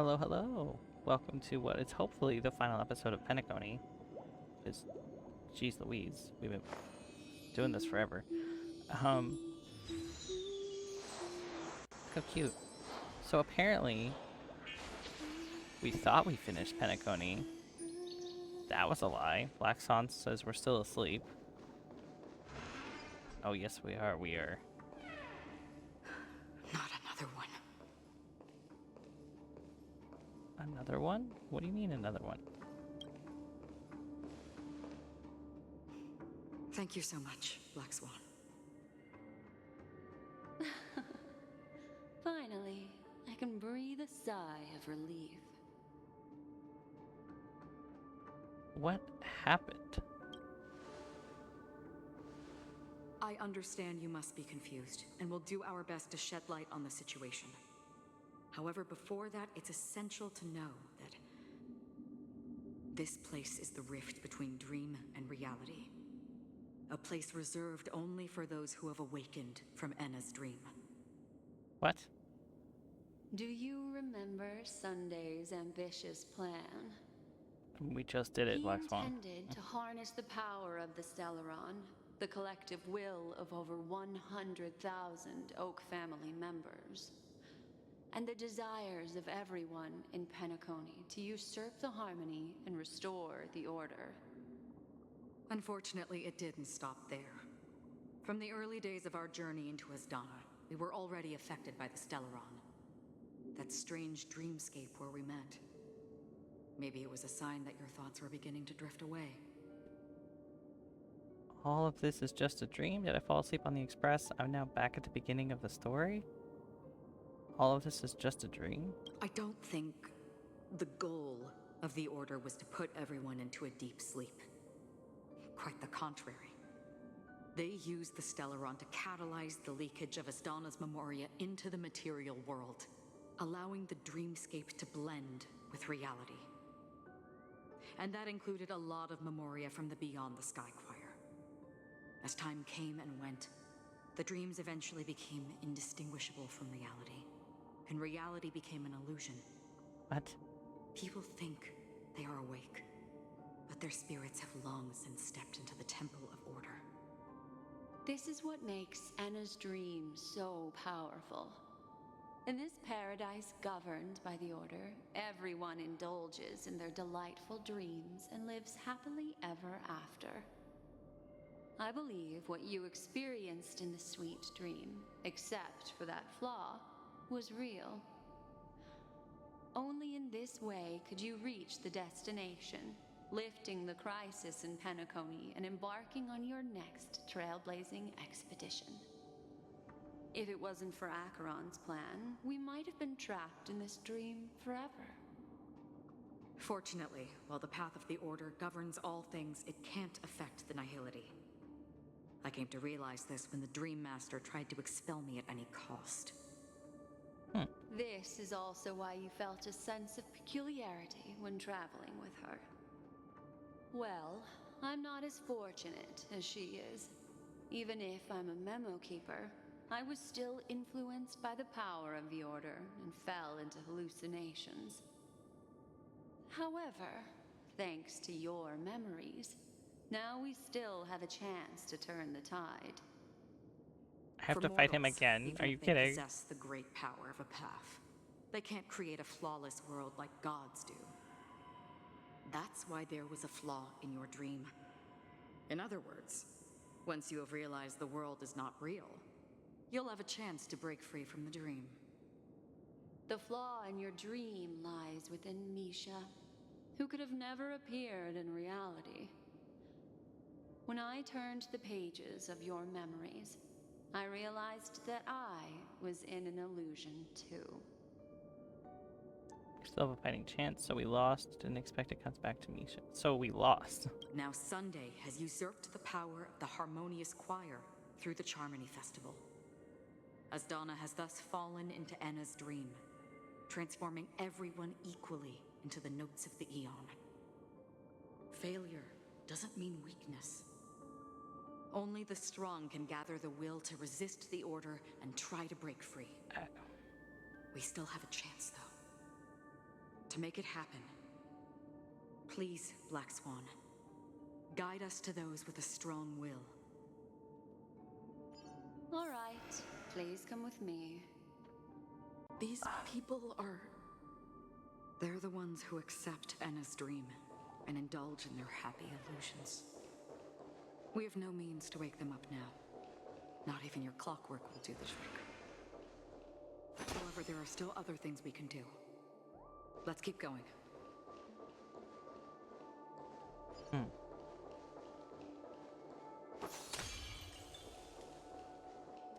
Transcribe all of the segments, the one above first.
Hello, hello. Welcome to what is hopefully the final episode of Penacony. Because, geez Louise, we've been doing this forever. Look how cute. So apparently, we thought we finished Penacony. That was a lie. Black Swan says we're still asleep. Oh yes, we are. We are. Not another one. Another one? What do you mean another one? Thank you so much, Black Swan. Finally, I can breathe a sigh of relief. What happened? I understand you must be confused, and we'll do our best to shed light on the situation. However, before that, it's essential to know that this place is the rift between dream and reality. A place reserved only for those who have awakened from Enna's dream. What? Do you remember Sunday's ambitious plan? We just did it, Black Swan. He intended to harness the power of the Stellaron, the collective will of over 100,000 Oak family members, and the desires of everyone in Penacony to usurp the harmony and restore the order. Unfortunately, it didn't stop there. From the early days of our journey into Asdana, we were already affected by the Stellaron. That strange dreamscape where we met. Maybe it was a sign that your thoughts were beginning to drift away. All of this is just a dream? Did I fall asleep on the express? I'm now back at the beginning of the story? All of this is just a dream? I don't think the goal of the Order was to put everyone into a deep sleep. Quite the contrary. They used the Stellaron to catalyze the leakage of Asdana's memoria into the material world, allowing the dreamscape to blend with reality. And that included a lot of memoria from the Beyond the Sky Choir. As time came and went, the dreams eventually became indistinguishable from reality, and reality became an illusion. What? People think they are awake, but their spirits have long since stepped into the Temple of Order. This is what makes Enna's dream so powerful. In this paradise governed by the Order, everyone indulges in their delightful dreams and lives happily ever after. I believe what you experienced in the sweet dream, except for that flaw, was real. Only in this way could you reach the destination, lifting the crisis in Penacony and embarking on your next trailblazing expedition. If it wasn't for Acheron's plan, we might have been trapped in this dream forever. Fortunately, while the path of the Order governs all things, it can't affect the Nihility. I came to realize this when the Dream Master tried to expel me at any cost. This is also why you felt a sense of peculiarity when traveling with her. Well, I'm not as fortunate as she is. Even if I'm a memo keeper, I was still influenced by the power of the Order and fell into hallucinations. However, thanks to your memories, now we still have a chance to turn the tide. I have For to fight him mortals, again? even Are you if they kidding? possess the great power of a path, they can't create a flawless world like gods do. That's why there was a flaw in your dream. In other words, once you have realized the world is not real, you'll have a chance to break free from the dream. The flaw in your dream lies within Misha, who could have never appeared in reality. When I turned the pages of your memories, I realized that I was in an illusion too. We still have a fighting chance, so we lost. Didn't expect it comes back to me. So we lost. Now Sunday has usurped the power of the Harmonious Choir through the Charmony Festival. Asdana has thus fallen into Enna's dream, transforming everyone equally into the notes of the Eon. Failure doesn't mean weakness. Only the strong can gather the will to resist the Order and try to break free. We still have a chance, though. to make it happen. Please, Black Swan, guide us to those with a strong will. All right, please come with me. These people are... They're the ones who accept Enna's dream and indulge in their happy illusions. We have no means to wake them up now. Not even your clockwork will do the trick. However, there are still other things we can do. Let's keep going.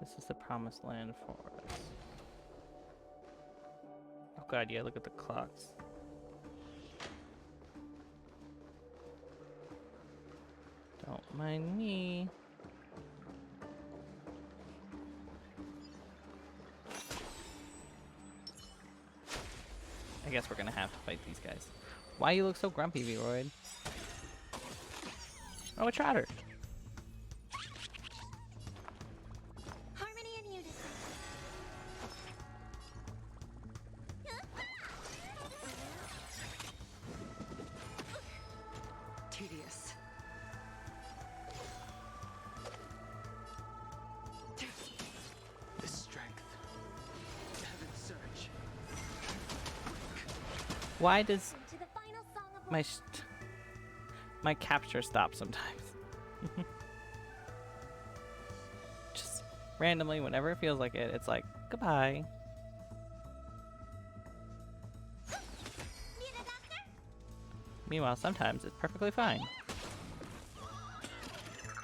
This is the promised land for us. Oh god, yeah, look at the clocks. Don't mind me. I guess we're gonna have to fight these guys. Why you look so grumpy, V-Royd? Oh, a trotter. Harmony and unison. Tedious. The strength. Heaven's surge. Why does To the final song of my capture stop sometimes? Just randomly, whenever it feels like it, it's like, goodbye. Need a doctor? Meanwhile, sometimes it's perfectly fine.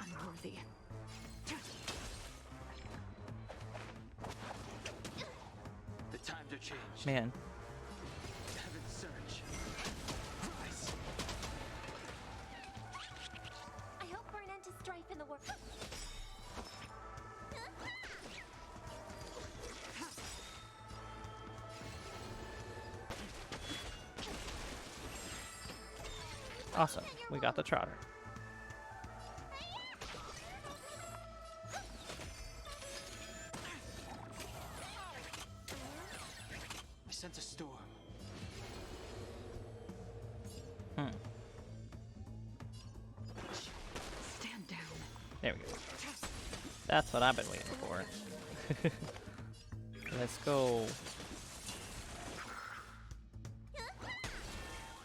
Unworthy. The times are changed. Man, Heaven's surge. Rise. I hope for an end to strife in the world. awesome. We got the trotter. I sense a storm. Stand down. There we go. That's what I've been waiting for. Let's go.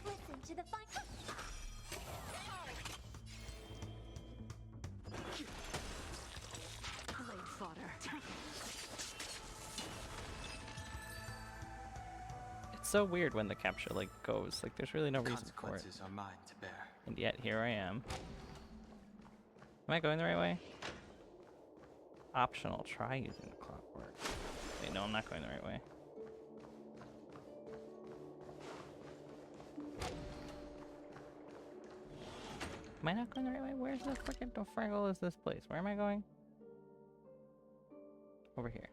Listen to the final. Blade fodder. It's so weird when the capture like goes. Like there's really no reason for it. Consequences are mine to bear. And yet here I am. Am I going the right way? Optional. Try using the clockwork. Wait, no, I'm not going the right way. Am I not going the right way? Where's the frickin' Dofraggle is this place? Where am I going? Over here.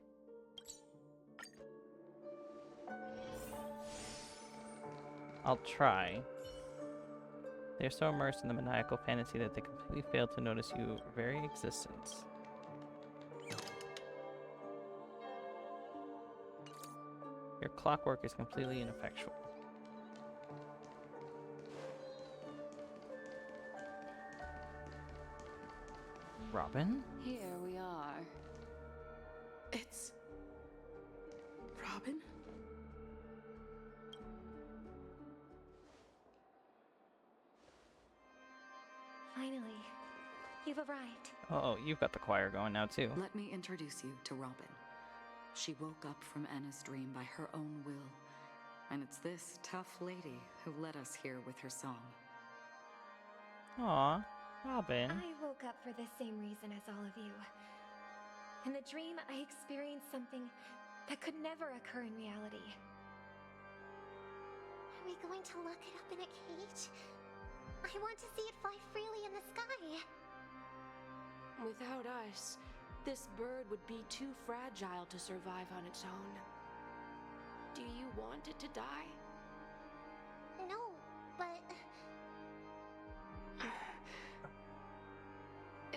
I'll try. They're so immersed in the maniacal fantasy that they completely fail to notice your very existence. Your clockwork is completely ineffectual. Robin? Here we are. It's... Robin? Finally, you've arrived. Oh, you've got the choir going now too. Let me introduce you to Robin. She woke up from Enna's dream by her own will. And it's this tough lady who led us here with her song. Aw, Robin. I woke up for the same reason as all of you. In the dream, I experienced something that could never occur in reality. Are we going to lock it up in a cage? I want to see it fly freely in the sky. Without us, this bird would be too fragile to survive on its own. Do you want it to die? No, but...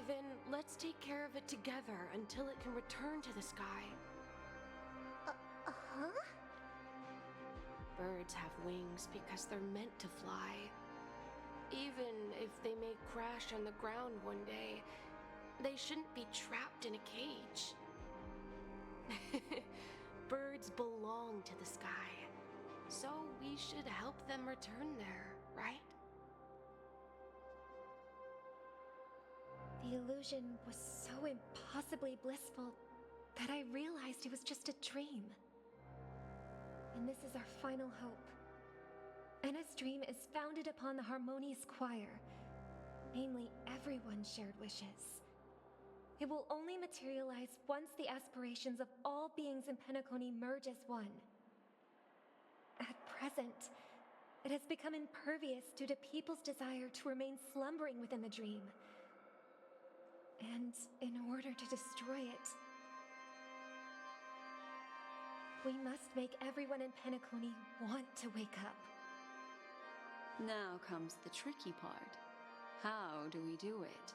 Then let's take care of it together until it can return to the sky. huh? birds have wings because they're meant to fly. Even if they may crash on the ground one day, they shouldn't be trapped in a cage. Birds belong to the sky, so we should help them return there, right? The illusion was so impossibly blissful that I realized it was just a dream. And this is our final hope. Enna's dream is founded upon the harmonious choir, namely everyone's shared wishes. It will only materialize once the aspirations of all beings in Penacony merge as one. At present, it has become impervious due to people's desire to remain slumbering within the dream. And in order to destroy it, we must make everyone in Penacony want to wake up. Now comes the tricky part. How do we do it?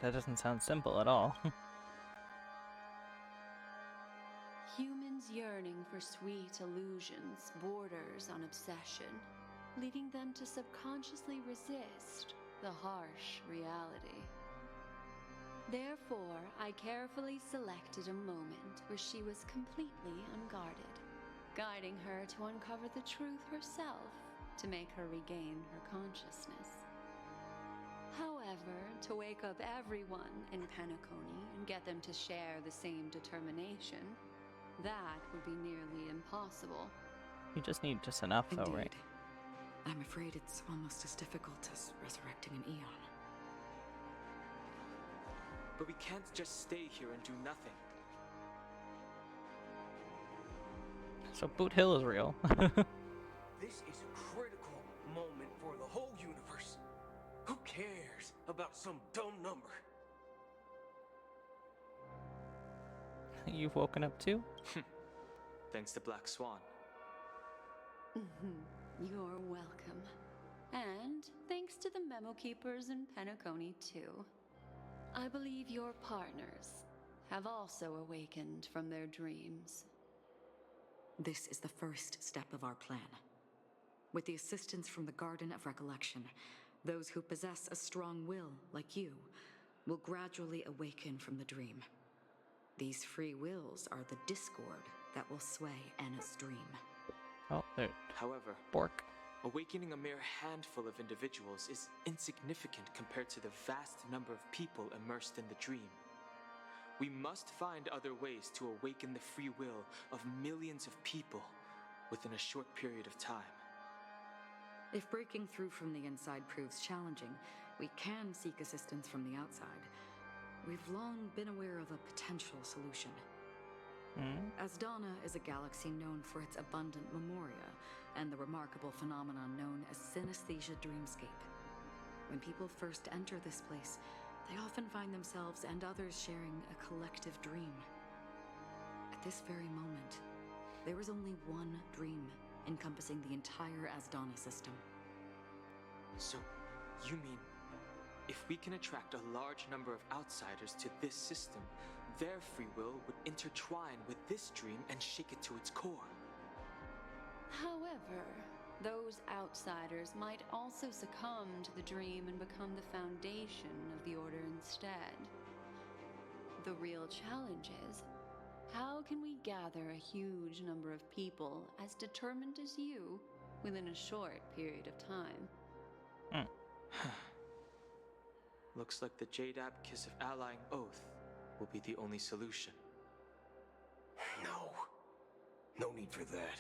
That doesn't sound simple at all. Humans yearning for sweet illusions borders on obsession, leading them to subconsciously resist the harsh reality. Therefore, I carefully selected a moment where she was completely unguarded, guiding her to uncover the truth herself to make her regain her consciousness. However, to wake up everyone in Penacony and get them to share the same determination, that would be nearly impossible. You just need just enough, though, Indeed. right? I'm afraid it's almost as difficult as resurrecting an eon. But we can't just stay here and do nothing. So Boot Hill is real. This is a critical moment for the whole universe. Who cares about some dumb number? You've woken up too? Thanks to Black Swan. You're welcome. And thanks to the memo keepers in Penacony, too. I believe your partners have also awakened from their dreams. This is the first step of our plan. With the assistance from the Garden of Recollection, those who possess a strong will, like you, will gradually awaken from the dream. These free wills are the discord that will sway Anna's dream. Oh, there. However, Bork. awakening a mere handful of individuals is insignificant compared to the vast number of people immersed in the dream. We must find other ways to awaken the free will of millions of people within a short period of time. If breaking through from the inside proves challenging, we can seek assistance from the outside. We've long been aware of a potential solution. Asdana is a galaxy known for its abundant memoria and the remarkable phenomenon known as synesthesia dreamscape. When people first enter this place, they often find themselves and others sharing a collective dream. At this very moment, there is only one dream encompassing the entire Asdana system. So, you mean, if we can attract a large number of outsiders to this system, their free will would intertwine with this dream and shake it to its core? However, those outsiders might also succumb to the dream and become the foundation of the Order instead. The real challenge is, how can we gather a huge number of people as determined as you within a short period of time? Looks like the Jadab Kiss of Allying Oath will be the only solution. No need for that.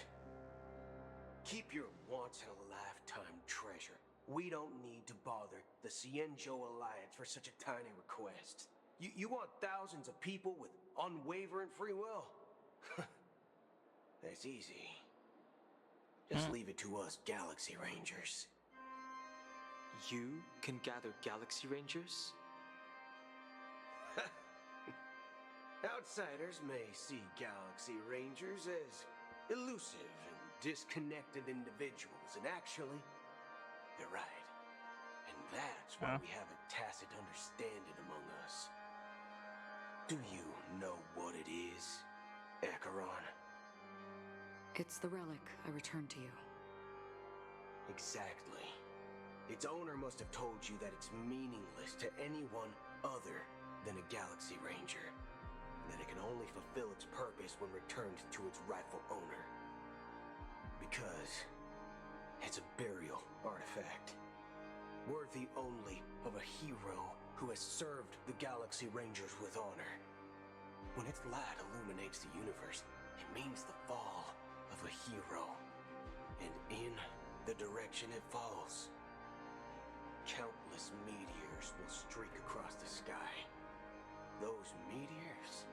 Keep your once-in-a-lifetime treasure. We don't need to bother the Cienjo Alliance for such a tiny request. You want thousands of people with unwavering free will? That's easy. Just leave it to us Galaxy Rangers. You can gather Galaxy Rangers? Outsiders may see Galaxy Rangers as elusive and disconnected individuals, and actually, they're right. And that's why we have a tacit understanding among us. Do you know what it is, Acheron? It's the relic I returned to you. Exactly. Its owner must have told you that it's meaningless to anyone other than a Galaxy Ranger, and that it can only fulfill its purpose when returned to its rightful owner. Because it's a burial artifact, worthy only of a hero who has served the Galaxy Rangers with honor. When its light illuminates the universe, it means the fall of a hero. And in the direction it falls, countless meteors will streak across the sky. Those meteors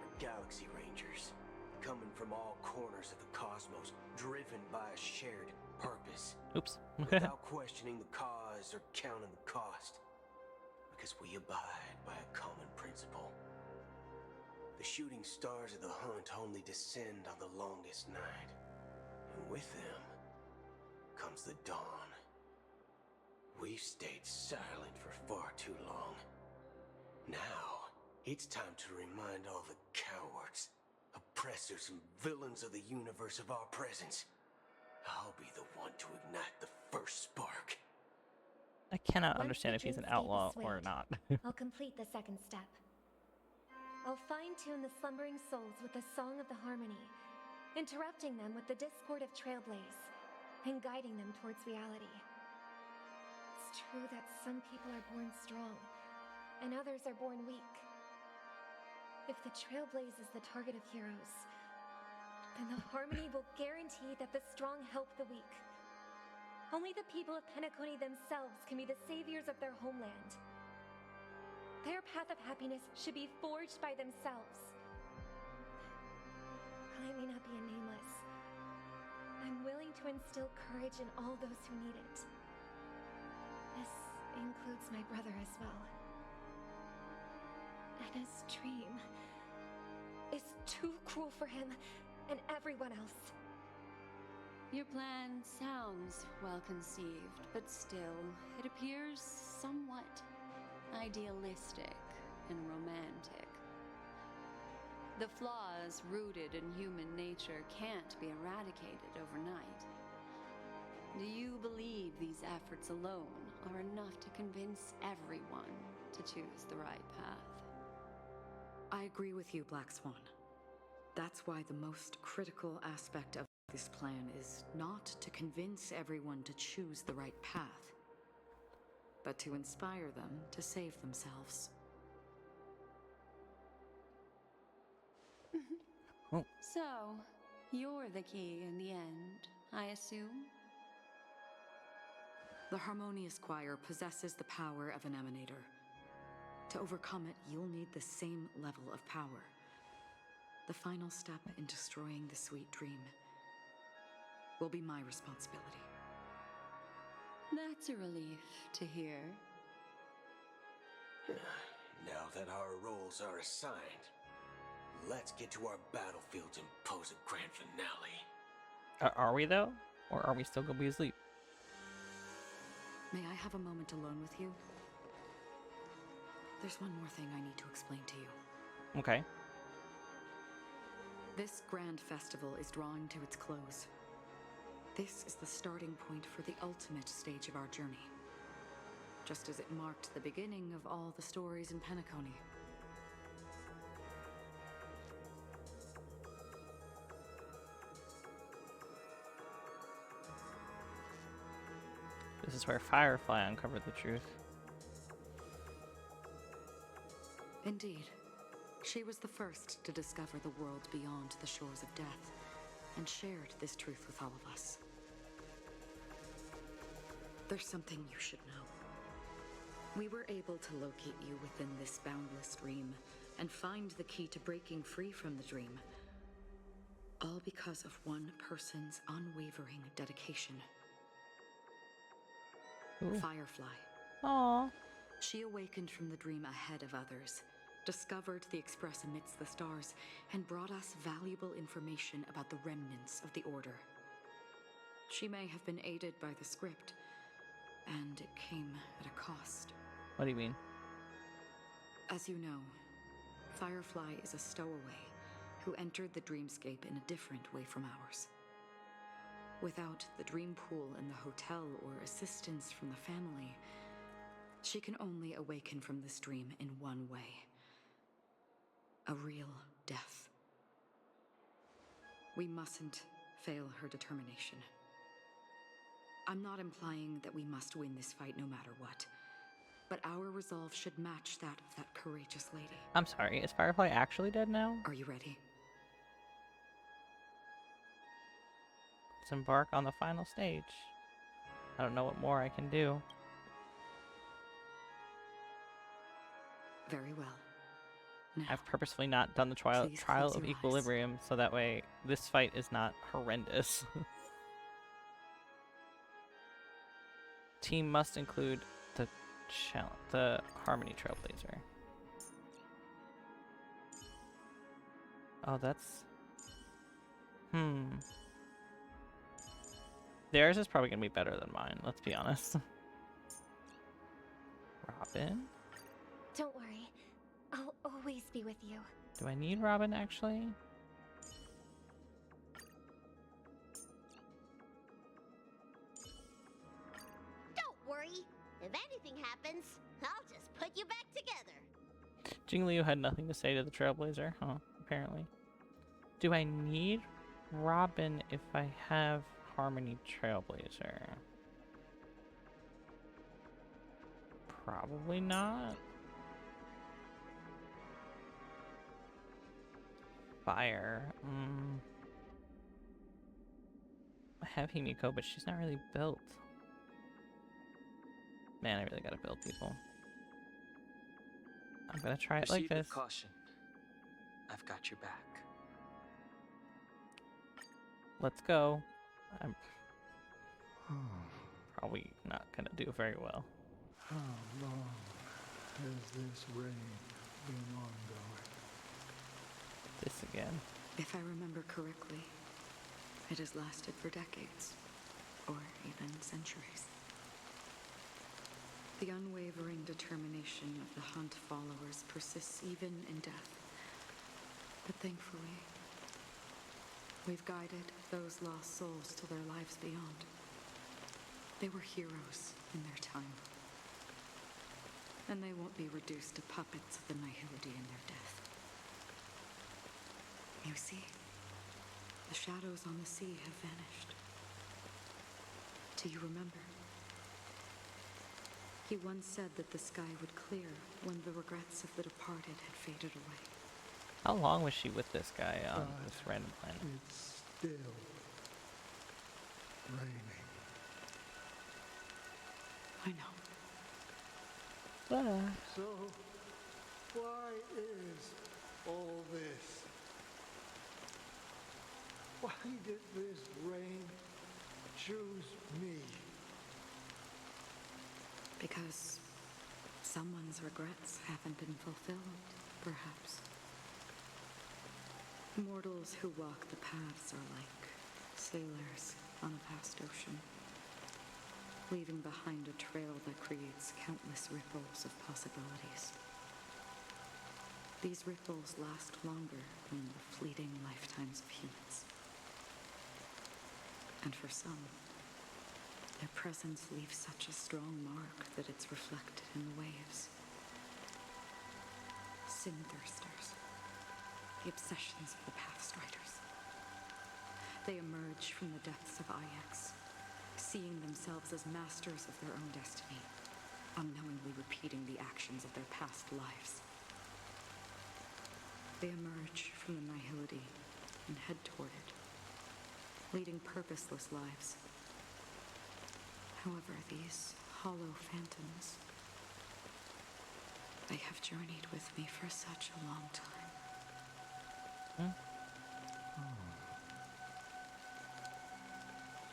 are Galaxy Rangers, coming from all corners of the cosmos, driven by a shared purpose. Oops. Without questioning the cause or counting the cost. Because we abide by a common principle. The shooting stars of the hunt only descend on the longest night. And with them comes the dawn. We've stayed silent for far too long. Now, it's time to remind all the cowards, oppressors, and villains of the universe of our presence. I'll be the one to ignite the first spark. I cannot Once understand the if he's an dreamscape is outlaw or swayed, not. I'll complete the second step. I'll fine-tune the slumbering souls with the Song of the Harmony, interrupting them with the discord of Trailblaze, and guiding them towards reality. It's true that some people are born strong, and others are born weak. If the Trailblaze is the target of heroes, then the Harmony will guarantee that the strong help the weak. Only the people of Penacony themselves can be the saviors of their homeland. Their path of happiness should be forged by themselves. While I may not be a nameless, I'm willing to instill courage in all those who need it. This includes my brother as well. Anna's dream is too cruel for him and everyone else. Your plan sounds well conceived, but still, it appears somewhat idealistic and romantic. The flaws rooted in human nature can't be eradicated overnight. Do you believe these efforts alone are enough to convince everyone to choose the right path? I agree with you, Black Swan. That's why the most critical aspect of this plan is not to convince everyone to choose the right path, but to inspire them to save themselves. Oh. So, you're the key in the end, I assume? The Harmonious Choir possesses the power of an emanator. To overcome it, you'll need the same level of power. The final step in destroying the sweet dream will be my responsibility. That's a relief to hear. Now that our roles are assigned, let's get to our battlefields and pose a grand finale. Are we though? Or are we still gonna be asleep? May I have a moment alone with you? There's one more thing I need to explain to you. Okay. This grand festival is drawing to its close. This is the starting point for the ultimate stage of our journey. Just as it marked the beginning of all the stories in Penacony. This is where Firefly uncovered the truth. Indeed. She was the first to discover the world beyond the shores of death, and shared this truth with all of us. There's something you should know. We were able to locate you within this boundless dream, and find the key to breaking free from the dream. All because of one person's unwavering dedication. Ooh. Firefly. Aww. She awakened from the dream ahead of others, discovered the Express amidst the stars, and brought us valuable information about the remnants of the Order. She may have been aided by the script, and it came at a cost. What do you mean? As you know, Firefly is a stowaway who entered the dreamscape in a different way from ours. Without the dream pool in the hotel or assistance from the family, she can only awaken from this dream in one way. A real death. We mustn't fail her determination. I'm not implying that we must win this fight no matter what, but our resolve should match that of that courageous lady. I'm sorry, is Firefly actually dead now? Are you ready? Let's embark on the final stage. I don't know what more I can do. Very well. Now, I've purposefully not done the trial Please trial close of your eyes. equilibrium so that way this fight is not horrendous. Team must include the Harmony Trailblazer. Oh, that's... Theirs is probably gonna be better than mine, let's be honest. Robin? Don't worry. I'll always be with you. Do I need Robin, actually? Don't worry. If anything happens, I'll just put you back together. Jing Liu had nothing to say to the Trailblazer, huh? Apparently. Do I need Robin if I have Harmony Trailblazer? Probably not. Fire. I have Himiko, but she's not really built. Man, I really gotta build people. I'm gonna try it like Proceed with this. caution. I've got your back. Let's go. I'm probably not gonna do very well. How long has this reign been ongoing? This again. if I remember correctly, it has lasted for decades, or even centuries. The unwavering determination of the Hunt followers persists even in death. But thankfully, we've guided those lost souls to their lives beyond. They were heroes in their time. And they won't be reduced to puppets of the Nihility in their death. You see, the shadows on the sea have vanished. Do you remember? He once said that the sky would clear when the regrets of the departed had faded away. How long was she with this guy on this random planet? It's still raining. I know. So, why is all this? Why did this rain choose me? Because someone's regrets haven't been fulfilled, perhaps. Mortals who walk the paths are like sailors on a vast ocean, leaving behind a trail that creates countless ripples of possibilities. These ripples last longer than the fleeting lifetimes of humans. And for some, their presence leaves such a strong mark that it's reflected in the waves. Sin-thirsters, the obsessions of the Pathstriders. They emerge from the depths of Ix, seeing themselves as masters of their own destiny, unknowingly repeating the actions of their past lives. They emerge from the Nihility and head toward it, leading purposeless lives. However, these hollow phantoms, they have journeyed with me for such a long time.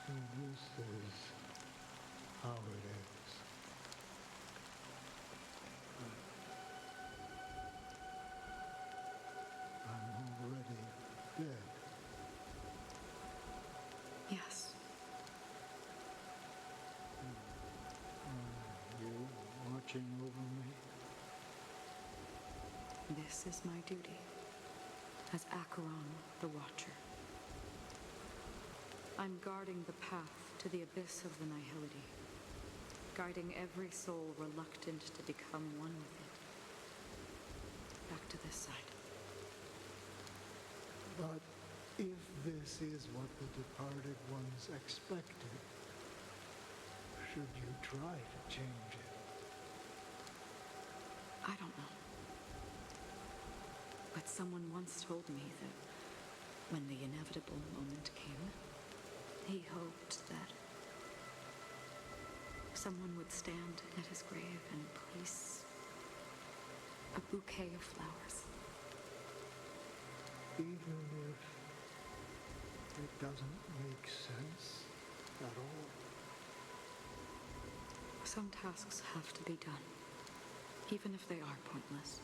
So this is how it is. I'm already dead. Yes, Are you watching over me? This is my duty as Acheron the Watcher. I'm guarding the path to the abyss of the Nihility, guiding every soul reluctant to become one with it. Back to this side. But if this is what the departed ones expected, should you try to change it? I don't know. But someone once told me that when the inevitable moment came, he hoped that someone would stand at his grave and place a bouquet of flowers. Even if it doesn't make sense at all? Some tasks have to be done, even if they are pointless.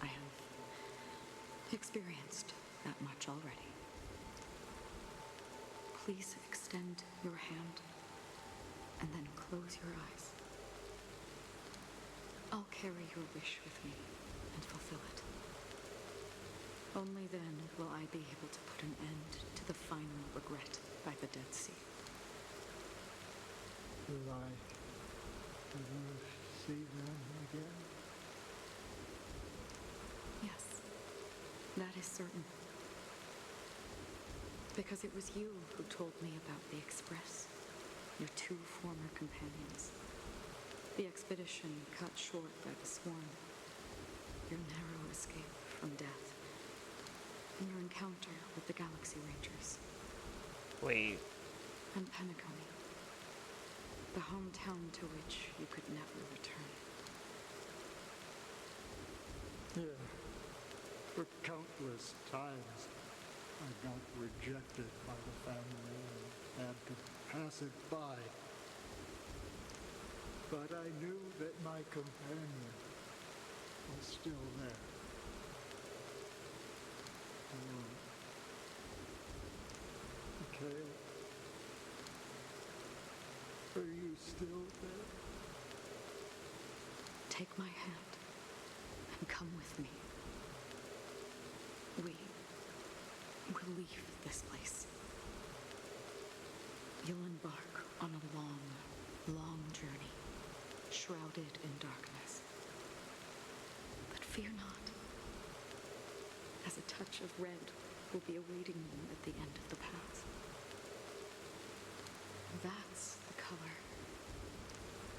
I have experienced that much already. Please extend your hand and then close your eyes. I'll carry your wish with me and fulfill it. Only then will I be able to put an end to the final regret by the Dead Sea. Will I ever see them again? Yes, that is certain. Because it was you who told me about the Express, your two former companions. The expedition cut short by the Swarm, your narrow escape from death, and your encounter with the Galaxy Rangers. Wait. And Penacony, the hometown to which you could never return. Yeah. For countless times, I got rejected by the family and had to pass it by. But I knew that my companion was still there. Mikhail, are you still there? Take my hand and come with me. We will leave this place. You'll embark on a long, long journey, shrouded in darkness. But fear not, as a touch of red will be awaiting you at the end of the path. That's the color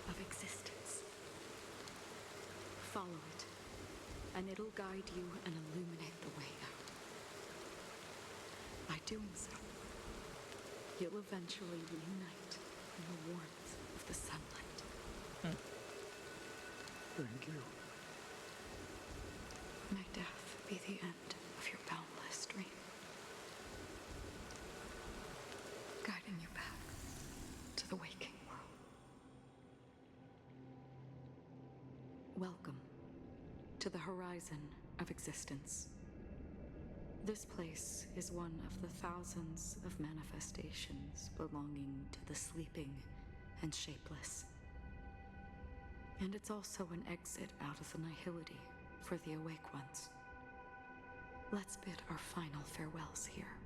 of existence. Follow it, and it'll guide you and illuminate the way out. By doing so, you'll eventually reunite in the warmth of the sunlight. Thank you. May death be the end of your boundless dream, guiding you back to the waking world. Welcome to the horizon of existence. This place is one of the thousands of manifestations belonging to the sleeping and shapeless. And it's also an exit out of the nihility for the awake ones. Let's bid our final farewells here.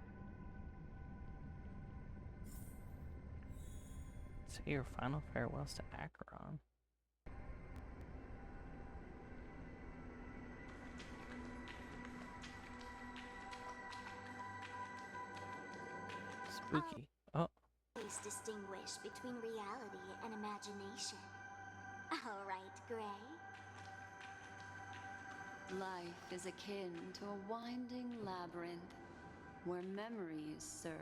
Say your final farewells to Acheron. Spooky. Oh. Please distinguish between reality and imagination. All right, Gray. Life is akin to a winding labyrinth where memories serve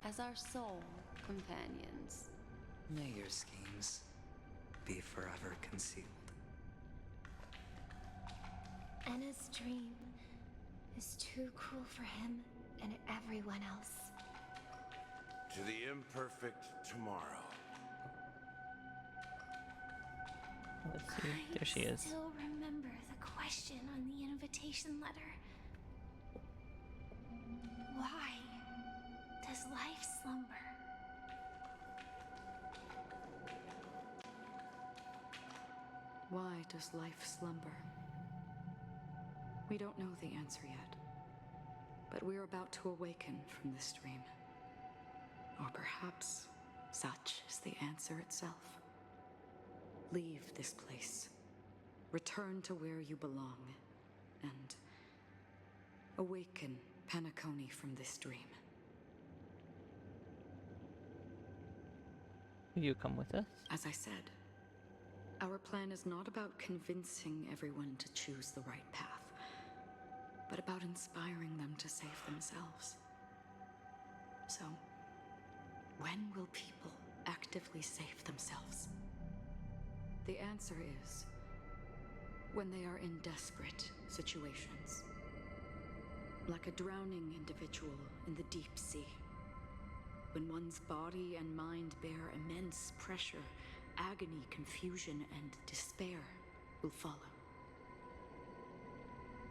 as our soul companions. May your schemes be forever concealed. Anna's dream is too cruel for him and everyone else. To the imperfect tomorrow. Let's see. There she is. I still remember the question on the invitation letter. Why does life slumber? Why does life slumber? We don't know the answer yet, but we're about to awaken from this dream. Or perhaps such is the answer itself. Leave this place. Return to where you belong, and awaken Penacony from this dream. Will you come with us? As I said, our plan is not about convincing everyone to choose the right path, but about inspiring them to save themselves. So, when will people actively save themselves? The answer is when they are in desperate situations. Like a drowning individual in the deep sea. When one's body and mind bear immense pressure, agony, confusion, and despair will follow.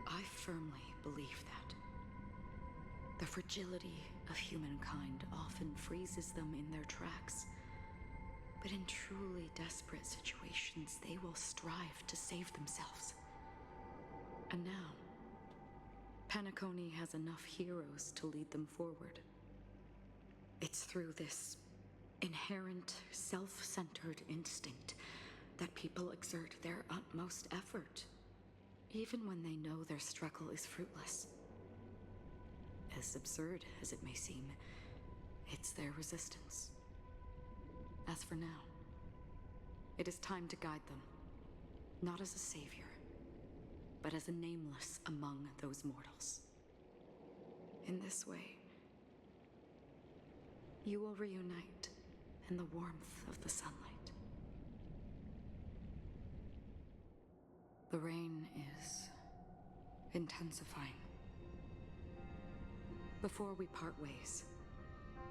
I firmly believe that. The fragility of humankind often freezes them in their tracks. But in truly desperate situations, they will strive to save themselves. And now, Penacony has enough heroes to lead them forward. It's through this inherent, self-centered instinct that people exert their utmost effort, even when they know their struggle is fruitless. As absurd as it may seem, it's their resistance. As for now, it is time to guide them, not as a savior, but as a nameless among those mortals. In this way, you will reunite in the warmth of the sunlight. The rain is intensifying. Before we part ways,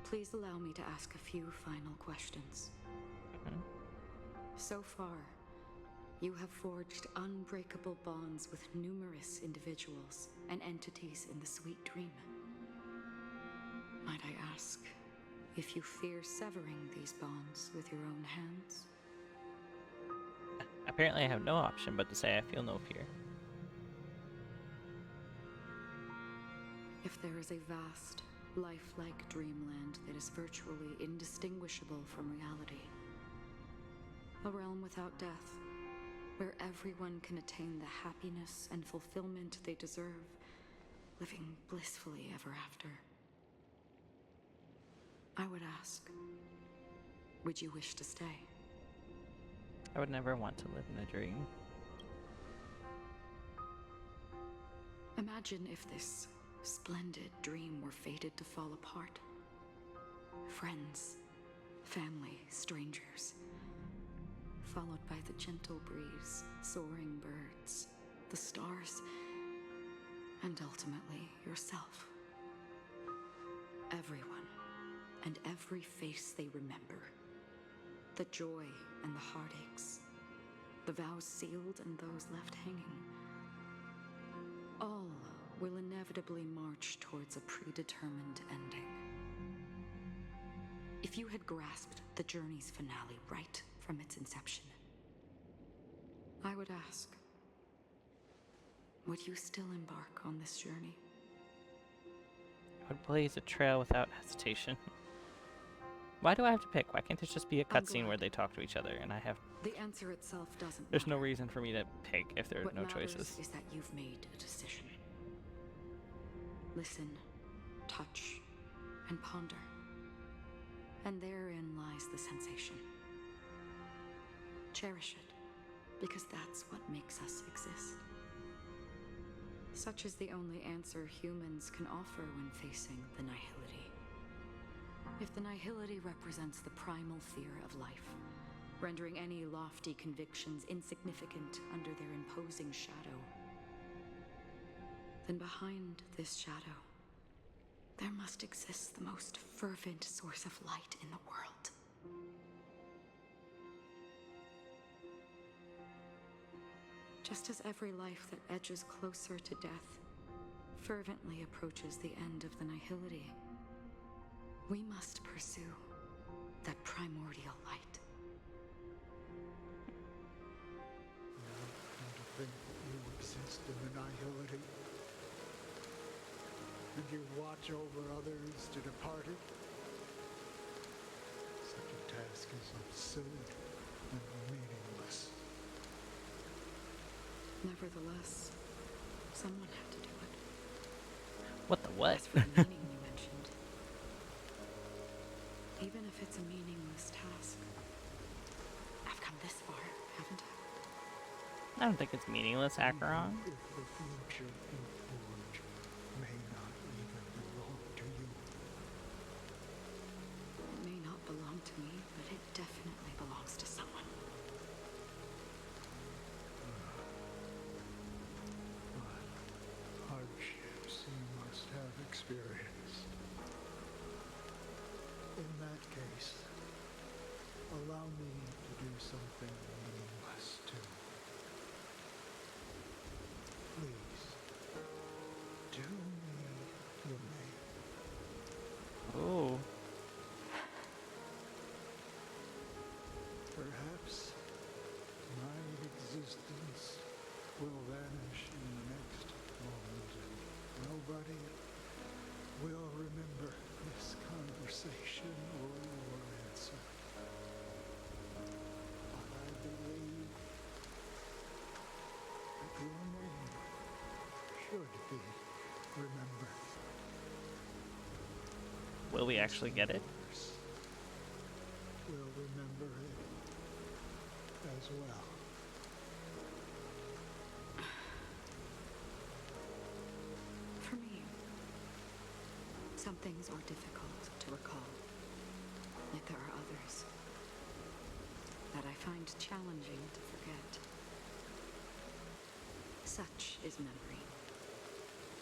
please allow me to ask a few final questions. So far, you have forged unbreakable bonds with numerous individuals and entities in the sweet dream. Might I ask if you fear severing these bonds with your own hands? Apparently I have no option but to say I feel no fear. If there is a vast, lifelike dreamland that is virtually indistinguishable from reality, a realm without death, where everyone can attain the happiness and fulfillment they deserve, living blissfully ever after, I would ask, would you wish to stay? I would never want to live in a dream. Imagine if this splendid dream were fated to fall apart. Friends, family, strangers, followed by the gentle breeze, soaring birds, the stars, and ultimately yourself. Everyone, and every face they remember. The joy and the heartaches, the vows sealed and those left hanging. All will inevitably march towards a predetermined ending. If you had grasped the journey's finale right from its inception, I would ask, would you still embark on this journey? I would blaze a trail without hesitation. Why do I have to pick? Why can't this just be a cutscene where they talk to each other and I have... The answer itself doesn't There's matter. no reason for me to pick if there are no choices. What matters is that you've made a decision. Listen, touch, and ponder. And therein lies the sensation. Cherish it, because that's what makes us exist. Such is the only answer humans can offer when facing the nihility. If the nihility represents the primal fear of life, rendering any lofty convictions insignificant under their imposing shadow, then behind this shadow, there must exist the most fervent source of light in the world. Just as every life that edges closer to death fervently approaches the end of the nihility, we must pursue that primordial light. And to think that you exist lost in the nihility, and you watch over others to depart it. Such a task is absurd and meaningless. Nevertheless, someone had to do it. What the what? As for the meaning you mentioned, even if it's a meaningless task, I've come this far, haven't I? I don't think it's meaningless, Acheron. If the future you forge may not even belong to you. It may not belong to me, but it definitely belongs to someone. But hardships you must have experienced. In that case, allow me to do something meaningless too. Please, do me your name. Oh. Perhaps my existence will vanish in the next moment, and nobody will remember this conversation or your answer. But I believe that your name should be remembered. Will we actually get it? Others will remember it as well. For me, some things are difficult to recall, yet there are others that I find challenging to forget. Such is memory,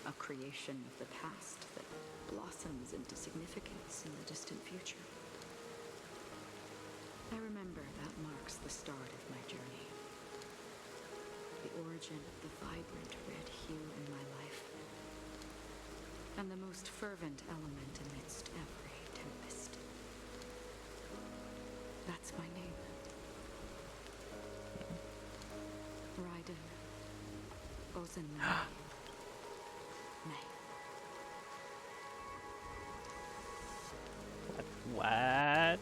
a creation of the past that blossoms into significance in the distant future. I remember that marks the start of my journey, the origin of the vibrant red hue in my life, and the most fervent element amidst every tempest. That's my name. Raiden Ozenmai. What?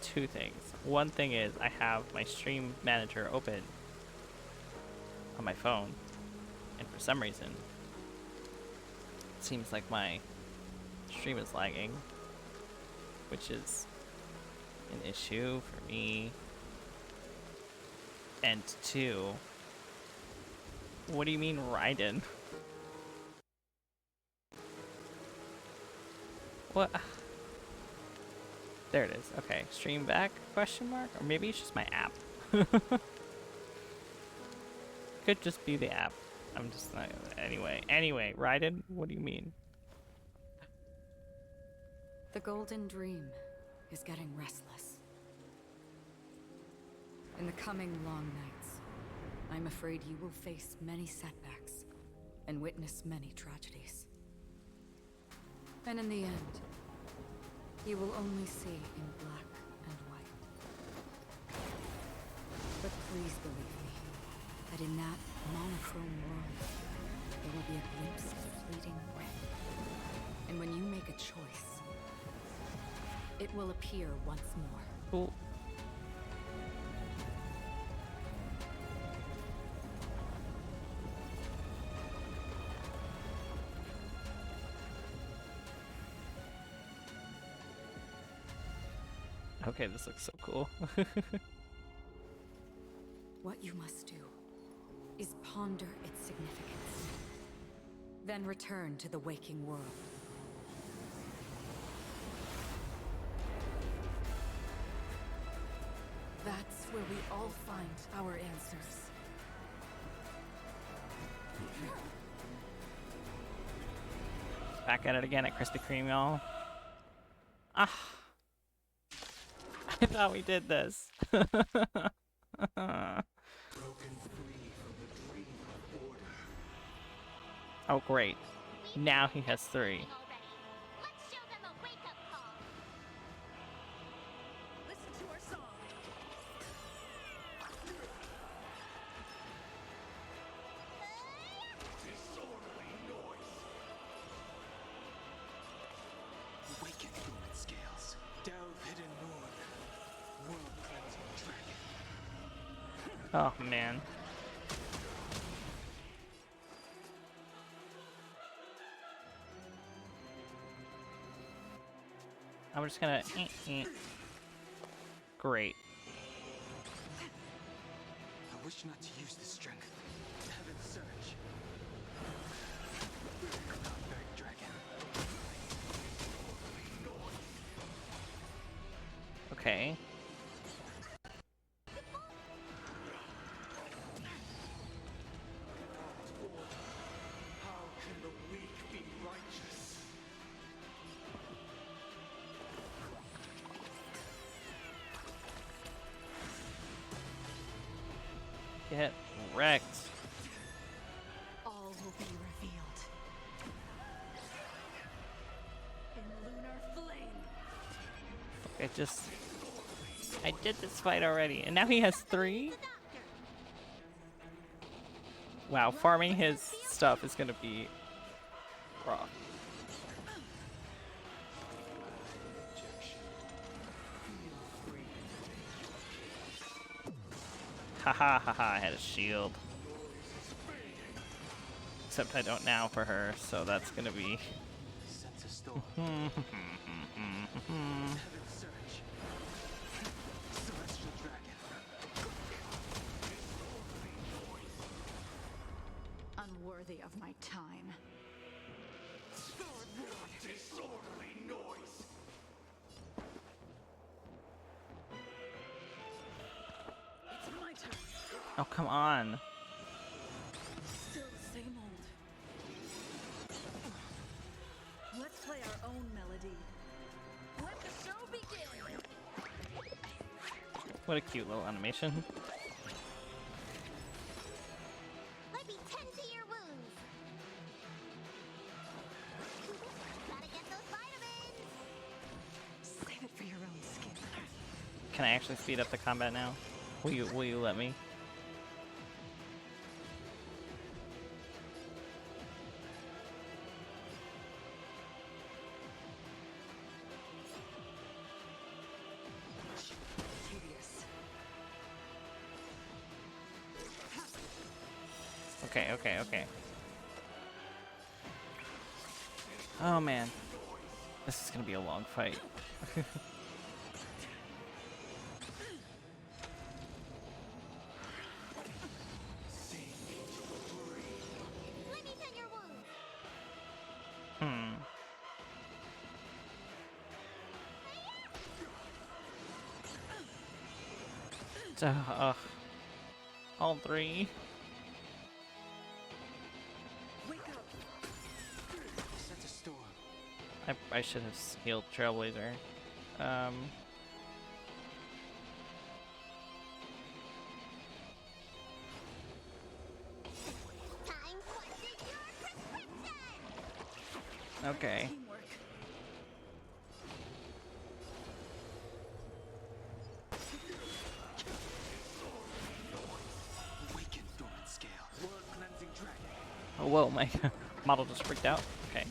Two things. One thing is I have my stream manager open on my phone, and for some reason it seems like my stream is lagging, which is an issue for me. And two, what do you mean Raiden? What? There it is. Okay, stream back? Question mark? Or maybe it's just my app. Could just be the app. I'm just not. Anyway, Raiden, what do you mean? The Golden Dream is getting restless. In the coming long nights, I'm afraid you will face many setbacks and witness many tragedies. And in the end, you will only see in black and white. But please believe me, that in that monochrome world, there will be a glimpse of fleeting red. And when you make a choice, it will appear once more. Cool. Okay, this looks so cool. What you must do is ponder its significance, then return to the waking world. That's where we all find our answers. Back at it again at Krispy Kreme, y'all. Ah. I thought we did this. Broken free from the dream of order. Oh, great. Now he has 3. Already. Let's show them a wake-up call. Listen to our song. Oh man. I'm just gonna. Great. I wish not to use this strength. Heaven's surge. Barbaric dragon. Okay. How can the weak be righteous? Get wrecked. All will be revealed. In lunar flame. I did this fight already, and now he has 3? Wow, farming his stuff is gonna be rough. Haha, haha, I had a shield. Except I don't now for her, so that's gonna be... Sense a storm. Heaven's surge. Celestial dragon. Unworthy of my time. Disorderly noise. It's my turn. Oh, come on. Still the same old. Let's play our own melody. Let the show begin. What a cute little animation. Let me tend to your wounds. Gotta get those vitamins. Save it for your own skin. Can I actually speed up the combat now? Will you let me? Tedious. Okay. Oh man. This is gonna be a long fight. Let me tend your wounds. All 3. Wake up. Sense a storm. I should have healed Trailblazer. Time questions your prescription. Okay. Teamwork. Awaken dormant scale. Blood cleansing dragon. Oh whoa, my model just freaked out. Okay.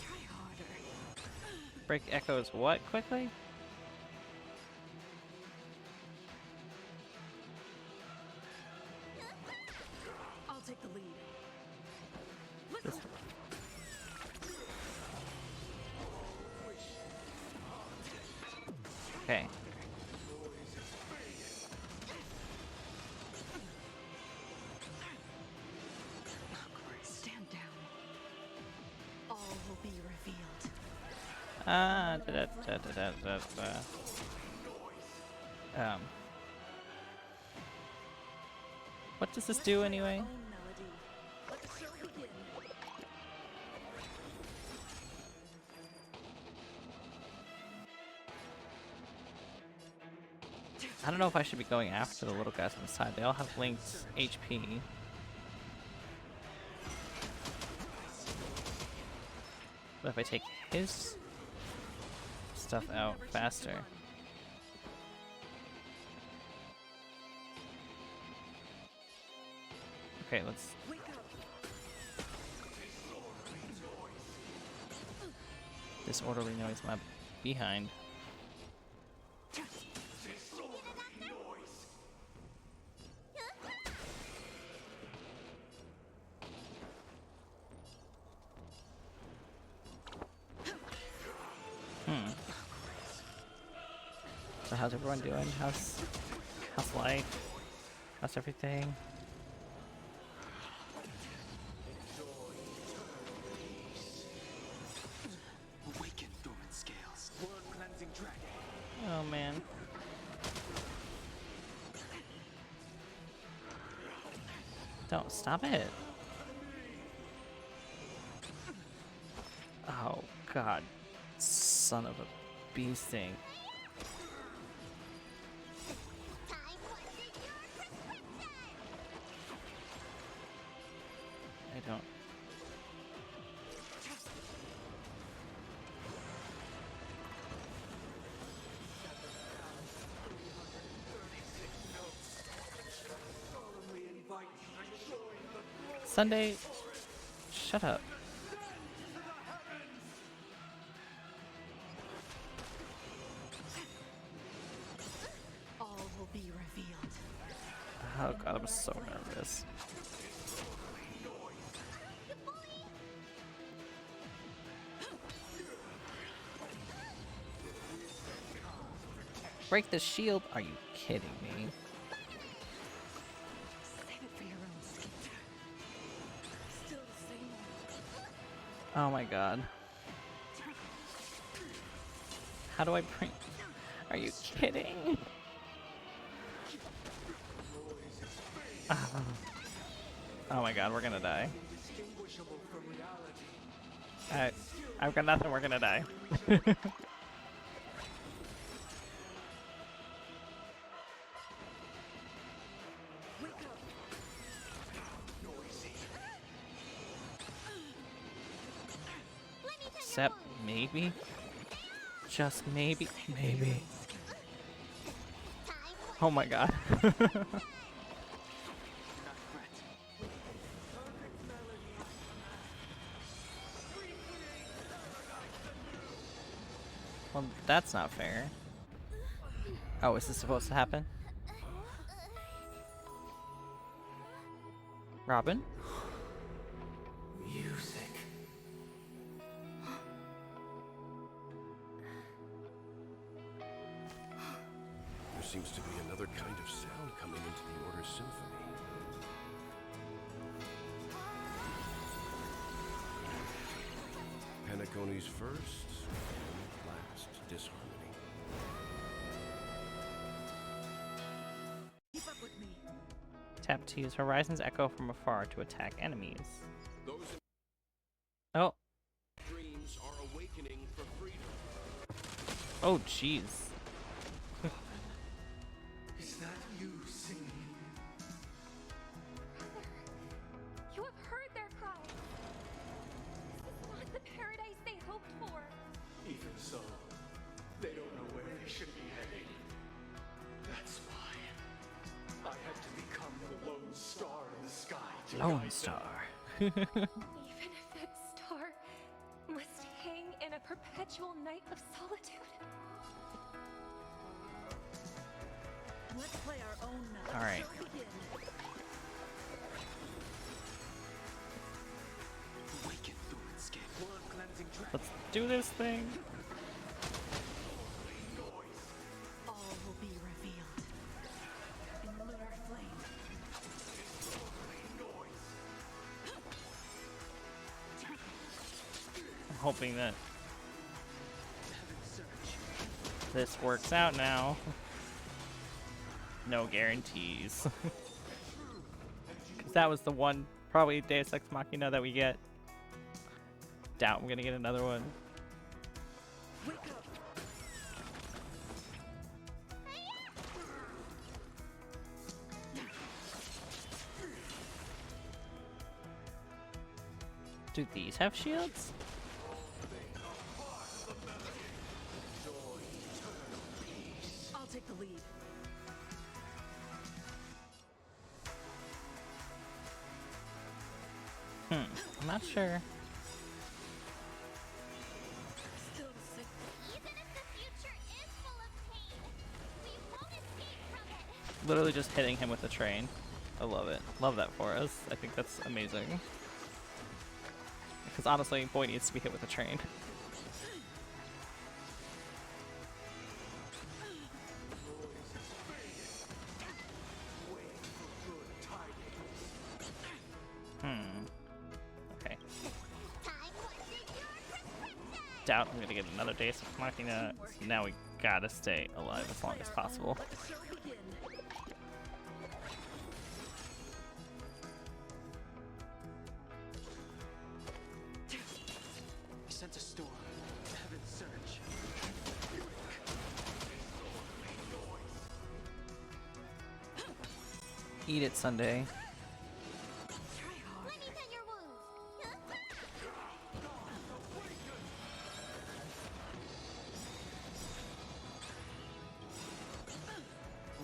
Try harder. Break echoes what quickly? I'll take the lead. This- Okay. Stand down. All will be revealed. What does this do anyway? Own melody. Let the show begin. I don't know if I should be going after the little guys on the side. They all have linked HP. But if I take his stuff out faster. Okay, let's... Disorderly noise my behind. So how's everyone doing? How's life? How's everything? Awaken dormant scales. World cleansing dragon. Oh man. Don't stop it. Oh god. Son of a bee sting. I don't. Sunday, shut up. All will be revealed. Oh god, I'm so nervous. Break the shield? Are you kidding me? Save it for your own skin. Still the same. Oh my god. How do I bring... Are you kidding? Oh my god, we're gonna die. I've got nothing, we're gonna die. Except maybe? Just maybe? Maybe. Oh my god. Well, that's not fair. Oh, is this supposed to happen? Robin? Music. There seems to be another kind of sound coming into the Order's symphony. Penacony's first and last disharmony. Keep up with me. Tap to use Horizon's Echo from afar to attack enemies. Those Oh. dreams are awakening for freedom. Oh, jeez. Is that you singing? You have heard their cries. This is not the paradise they hoped for. Even so, they don't know where they should be heading. That's why I had to become the lone star in the sky to Lone guide Star. Even if that star must hang in a perpetual night of solitude. Let's play our own melody. Alright. Awaken dormant scale. World cleansing dragon. Let's do this thing. All will be revealed. In lunar flame. I'm hoping that this works out now. No guarantees. Because that was the one, probably Deus Ex Machina that we get. Doubt I'm gonna get another one. Wake up. Do these have shields? I'll take the lead. I'm not sure. Still literally just hitting him with a train. I love it. Love that for us. I think that's amazing. Because honestly, boy needs to be hit with a train. Okay. Doubt I'm gonna get another Deus Ex Machina. So now we gotta stay alive as long as possible. He sent a storm. Heaven's surge. Eat it, Sunday.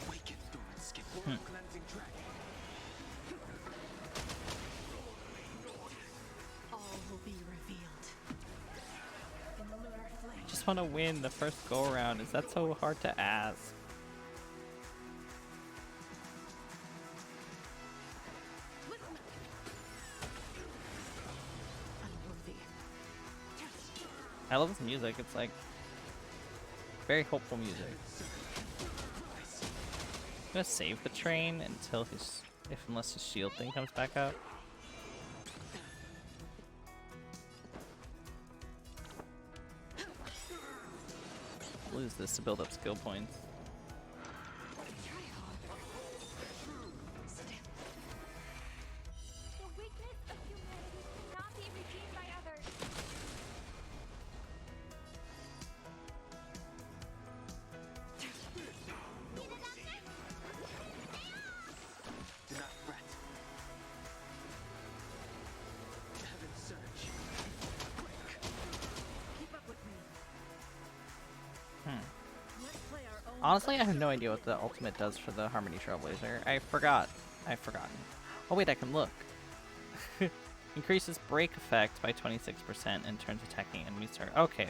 Awaken, Thorn Skin. Cleansing dragon. All will be revealed. In the lunar flame. I just want to win the first go around. Is that so hard to ask? Unworthy. I love this music. It's like very hopeful music. I'm gonna save the train until unless his shield thing comes back up. Lose this to build up skill points. The weakness of humanity cannot be redeemed by others. Do not fret. Heaven's surge. Keep up with me. Let's play our own. Honestly, I have no idea what the ultimate does for the Harmony Trailblazer. I forgot. I've forgotten. Oh wait, I can look. Increases break effect by 26% and turns attacking enemies to... Okay.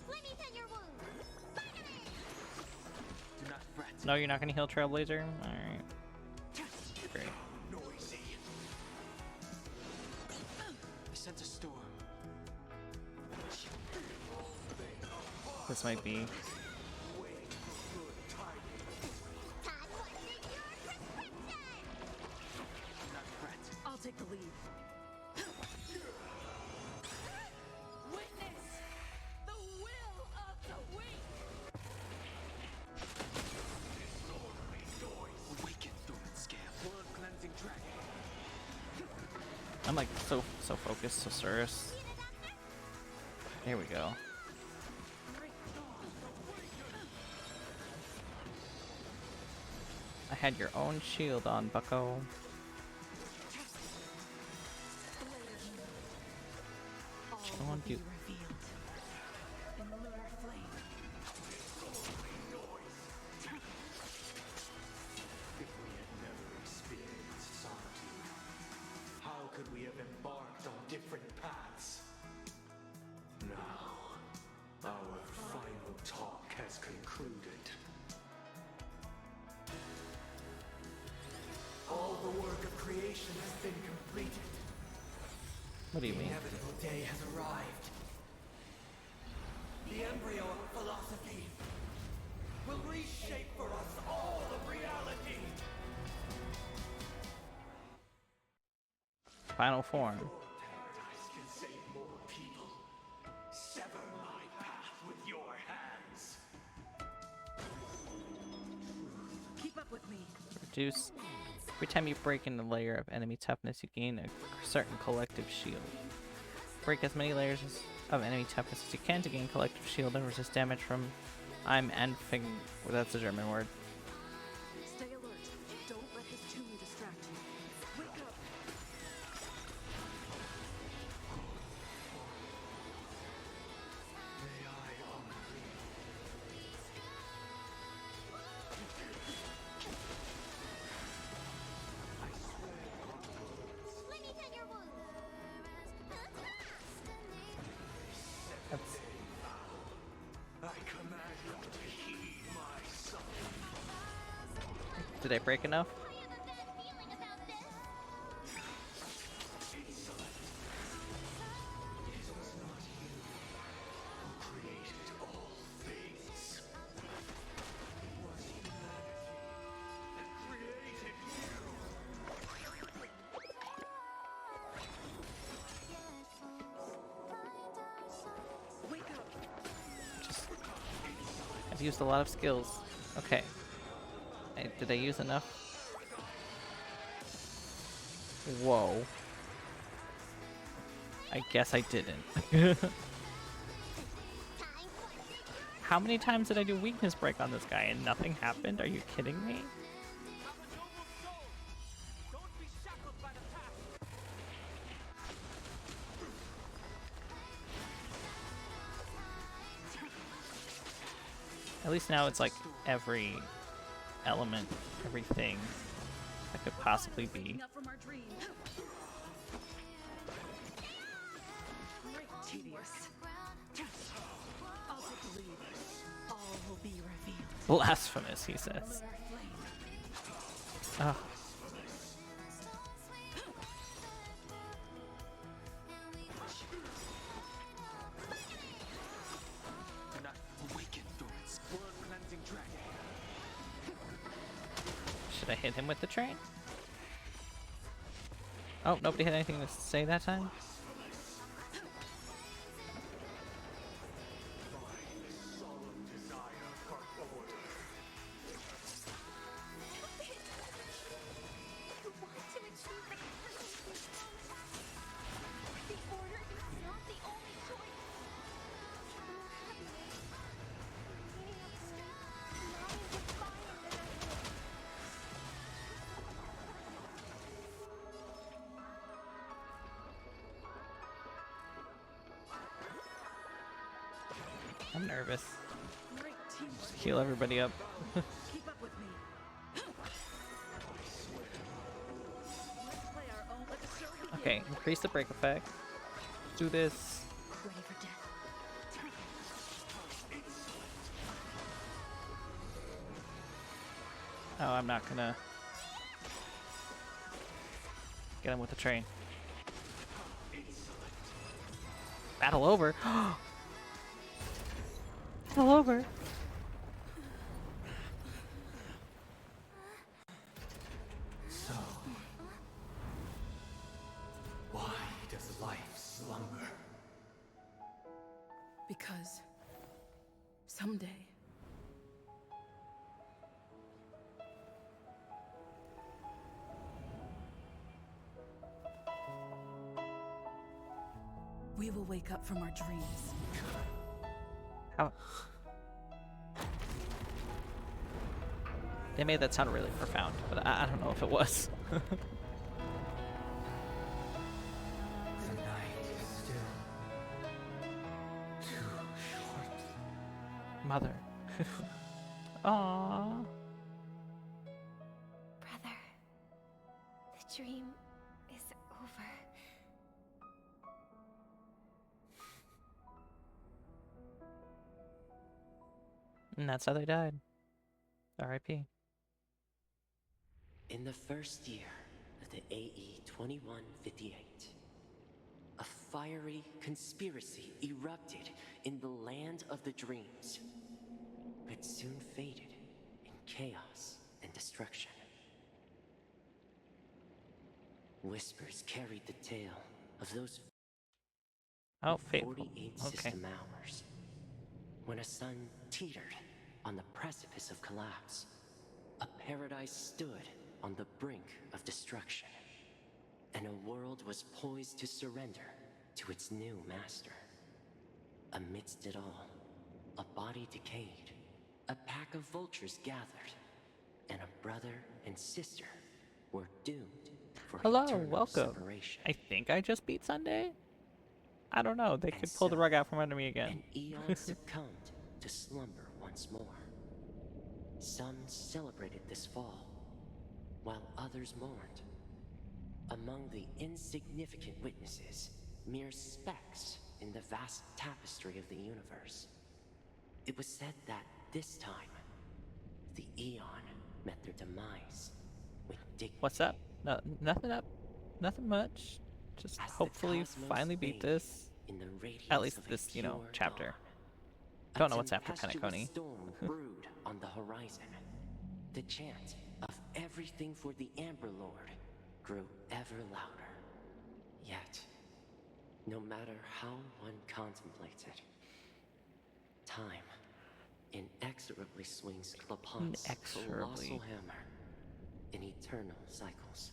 Let me tend your wounds. Do not fret. No, you're not gonna heal Trailblazer? Alright. Great. Noisy. I sent a storm. This might be... Time was in your prescription. Do not fret. I'll take the lead. Witness the will of the weak. Awaken, Thorn Skin. Blood cleansing dragon. I'm like so focused, so serious. Here we go. I had your own shield on, bucko. Chill on you. Revealed. In the lunar flame. If we had never experienced solitude, how could we have embarked on different paths? Now, our final talk has concluded. All the work of creation has been completed. What do you The mean? inevitable day has arrived. The embryo of philosophy will reshape for us all of reality. Final form. Paradise can save more people. Sever my path with your hands. Keep up with me. Reduce. Every time you break in a layer of enemy toughness, you gain a certain collective shield. Break as many layers of enemy toughness as you can to gain collective shield and resist damage from Anfang. Well, that's a German word. Stay alert. Don't let this tune distract you. Wake up. May I honor you? I swear Did I break enough? I've used a lot of skills. Okay. Did I use enough? Whoa. I guess I didn't. How many times did I do weakness break on this guy and nothing happened? Are you kidding me? At least now it's like every element, everything that could possibly be. Tedious. I'll take the lead. All will be revealed. Blasphemous, he says. Ugh. Should I hit him with the train? Oh, nobody had anything to say that time? I'm nervous. Just heal everybody up. Keep up with me. Okay, increase the break effect. Do this. Ready for death. Oh, I'm not gonna get him with the train. Battle over. Battle over. So, why does life slumber? Because someday we will wake up from our dreams. How? They made that sound really profound, but I don't know if it was. The night is still too short. Mother. Aww. Brother, the dream is over. And that's how they died. R.I.P. In the first year of the AE 2158, a fiery conspiracy erupted in the land of the dreams, but soon faded in chaos and destruction. Whispers carried the tale of those 48 system hours when a sun teetered on the precipice of collapse. A paradise stood on the brink of destruction, and a world was poised to surrender to its new master. Amidst it all, a body decayed, a pack of vultures gathered, and a brother and sister were doomed for eternal welcome. separation. I think I just beat Sunday? I don't know, they could pull the rug out from under me again. An eon succumbed to slumber once more. Some celebrated this fall, while others mourned. Among the insignificant witnesses, mere specks in the vast tapestry of the universe, it was said that this time, the Eon met their demise with dignity. What's up? No, nothing up. Nothing much. Just As the hopefully cosmos finally beat bathed this. in the At radiance least of a this, pure chapter. dawn, Don't a know what's after tempestuous Penacony. storm brewed on the horizon. The chant of everything for the Amber Lord grew ever louder. Yet, no matter how one contemplated, time inexorably swings Clapant's colossal hammer in eternal cycles.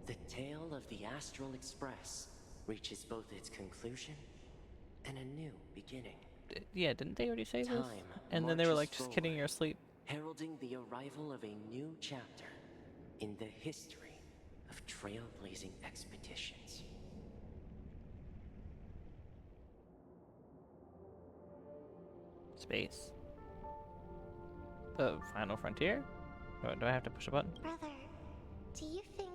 The tale of the Astral Express reaches both its conclusion and a new beginning. Yeah, didn't they already say this? Time And then they were marches like, just kidding, forward, you're asleep. heralding the arrival of a new chapter in the history of trailblazing expeditions. Space. The final frontier? Do I have to push a button? Brother, do you think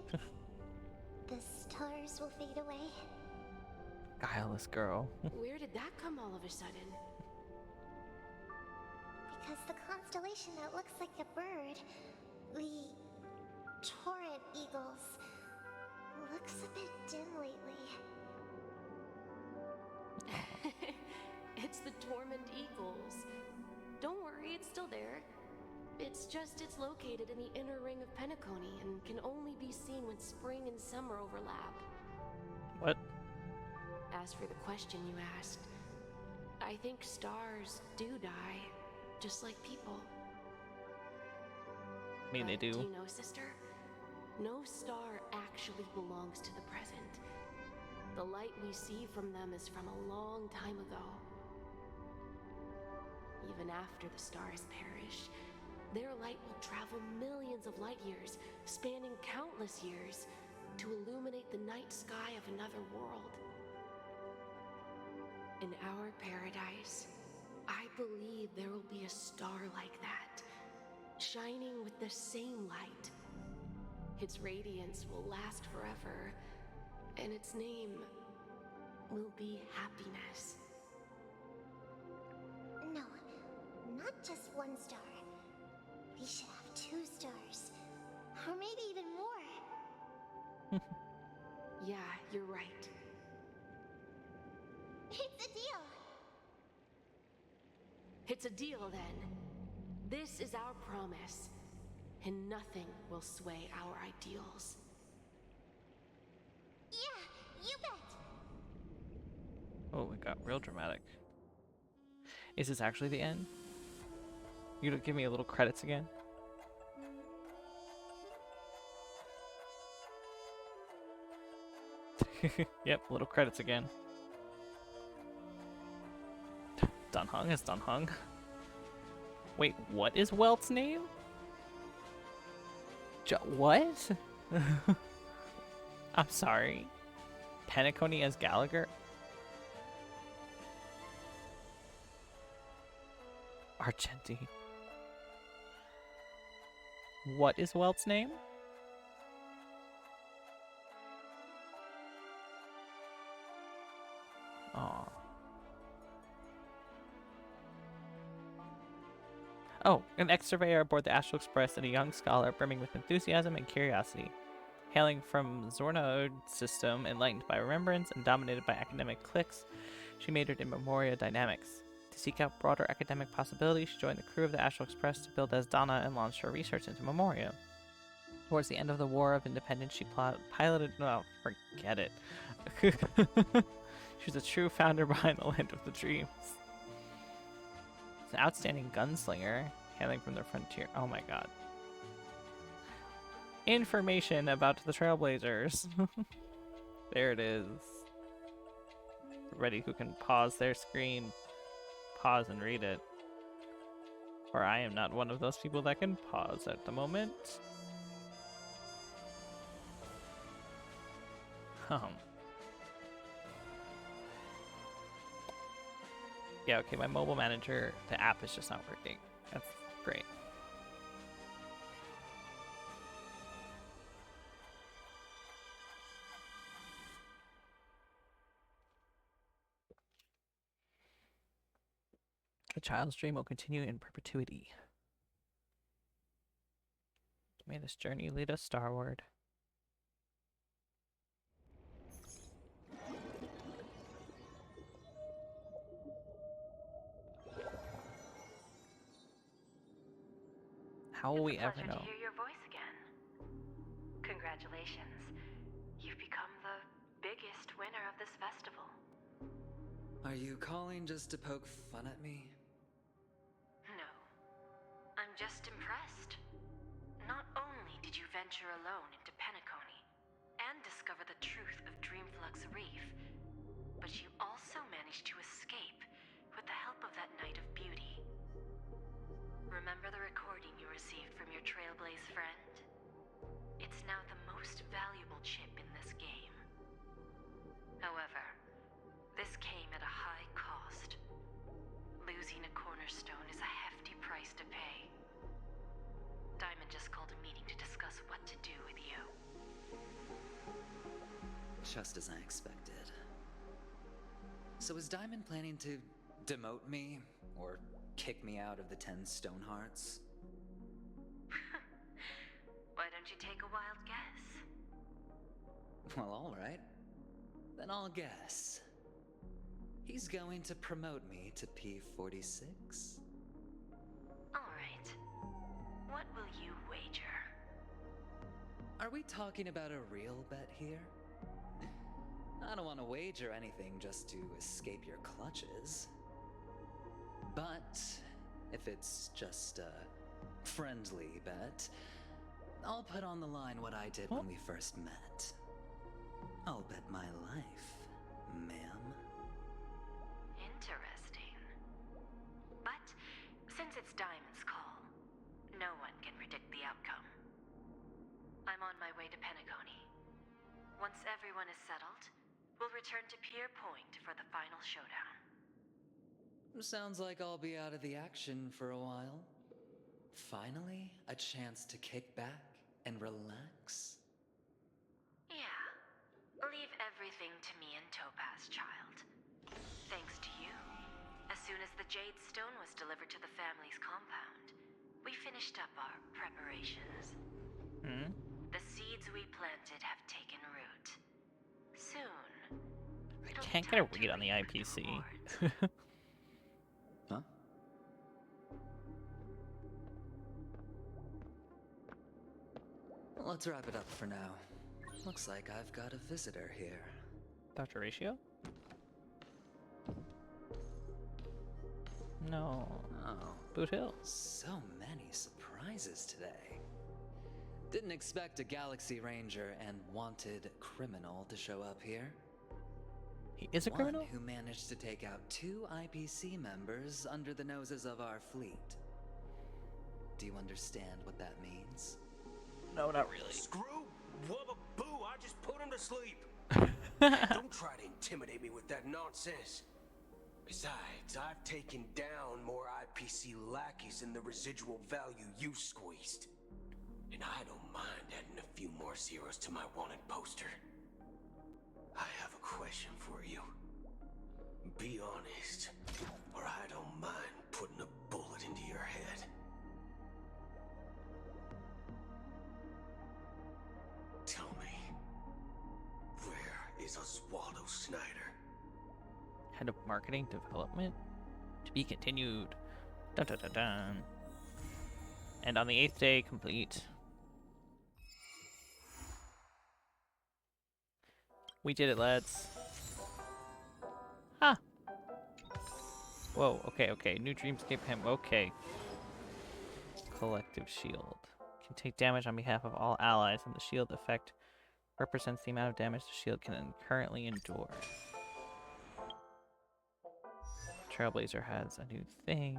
the stars will fade away? Guileless girl. Where did that come all of a sudden? Because the constellation that looks like a bird, the Torrent Eagles, looks a bit dim lately. It's the Torment Eagles. Don't worry, it's still there. It's located in the inner ring of Penacony and can only be seen when spring and summer overlap. What? As for the question you asked, I think stars do die, just like people. I mean, they do. Do you know, sister? No star actually belongs to the present. The light we see from them is from a long time ago. Even after the stars perish, their light will travel millions of light years, spanning countless years, to illuminate the night sky of another world. In our paradise, I believe there will be a star like that, shining with the same light. Its radiance will last forever, and its name will be happiness. No, not just one star. We should have 2 stars, or maybe even more. Yeah, you're right. It's a deal. It's a deal then. This is our promise, and nothing will sway our ideals. Yeah, you bet. Oh, it got real dramatic. Is this actually the end? You gonna give me a little credits again? Yep, little credits again. Dunhung is Dunhung. Wait, what is Welt's name? What? I'm sorry. Penacony as Gallagher? Argenti. What is Welt's name? Aw. Oh, an ex-surveyor aboard the Astral Express and a young scholar brimming with enthusiasm and curiosity. Hailing from Zornaod system, enlightened by remembrance and dominated by academic cliques, she majored in Memoria Dynamics. To seek out broader academic possibilities, she joined the crew of the Astral Express to build as Donna and launched her research into Memoria. Towards the end of the War of Independence, she piloted... No, forget it. She was a true founder behind the Land of the Dreams. She's an outstanding gunslinger, hailing from the frontier. Oh my god. Information about the Trailblazers. There it is. Everybody who can pause their screen, pause and read it. Or I am not one of those people that can pause at the moment. Yeah, okay, my mobile manager, the app is just not working. That's great. The child's dream will continue in perpetuity. May this journey lead us starward. How will we ever know? Pleasure to hear your voice again. Congratulations. You've become the biggest winner of this festival. Are you calling just to poke fun at me? No. I'm just impressed. Not only did you venture alone into Penacony and discover the truth of Dreamflux Reef, but you also managed to escape with the help of that Knight of Beauty. Remember the recording you received from your Trailblaze friend? It's now the most valuable chip in this game. However, this came at a high cost. Losing a cornerstone is a hefty price to pay. Diamond just called a meeting to discuss what to do with you. Just as I expected. So is Diamond planning to demote me, or kick me out of the 10 Stonehearts? Why don't you take a wild guess? Well, alright. Then I'll guess. He's going to promote me to P46. Alright. What will you wager? Are we talking about a real bet here? I don't want to wager anything just to escape your clutches. But if it's just a friendly bet, I'll put on the line what I did when we first met. I'll bet my life, ma'am. Interesting. But since it's Diamond's call, no one can predict the outcome. I'm on my way to Penacony. Once everyone is settled, we'll return to Pier Point for the final showdown. Sounds like I'll be out of the action for a while. Finally, a chance to kick back and relax. Yeah. Leave everything to me and Topaz, child. Thanks to you, as soon as the Jade Stone was delivered to the family's compound, we finished up our preparations. The seeds we planted have taken root. Soon, I can't get a read on the IPC. Huh? Let's wrap it up for now. Looks like I've got a visitor here. Dr. Ratio? No. Oh. Boot Hill. So many surprises today. Didn't expect a Galaxy Ranger and wanted criminal to show up here. He is a criminal? One who managed to take out 2 IPC members under the noses of our fleet. Do you understand what that means? No, not really. Screw Wubba Boo, I just put him to sleep. Don't try to intimidate me with that nonsense. Besides, I've taken down more IPC lackeys than the residual value you squeezed. And I don't mind adding a few more zeros to my wanted poster. I have a question for you. Be honest, or I don't mind putting a bullet into your head. Tell me, where is Oswaldo Snyder? Head of Marketing Development? To be continued. Dun dun dun dun. And on the 8th day, complete. We did it, lads. Huh. Whoa, okay. New Dreamscape him. Okay. Collective Shield. Can take damage on behalf of all allies, and the shield effect represents the amount of damage the shield can currently endure. Trailblazer has a new thing.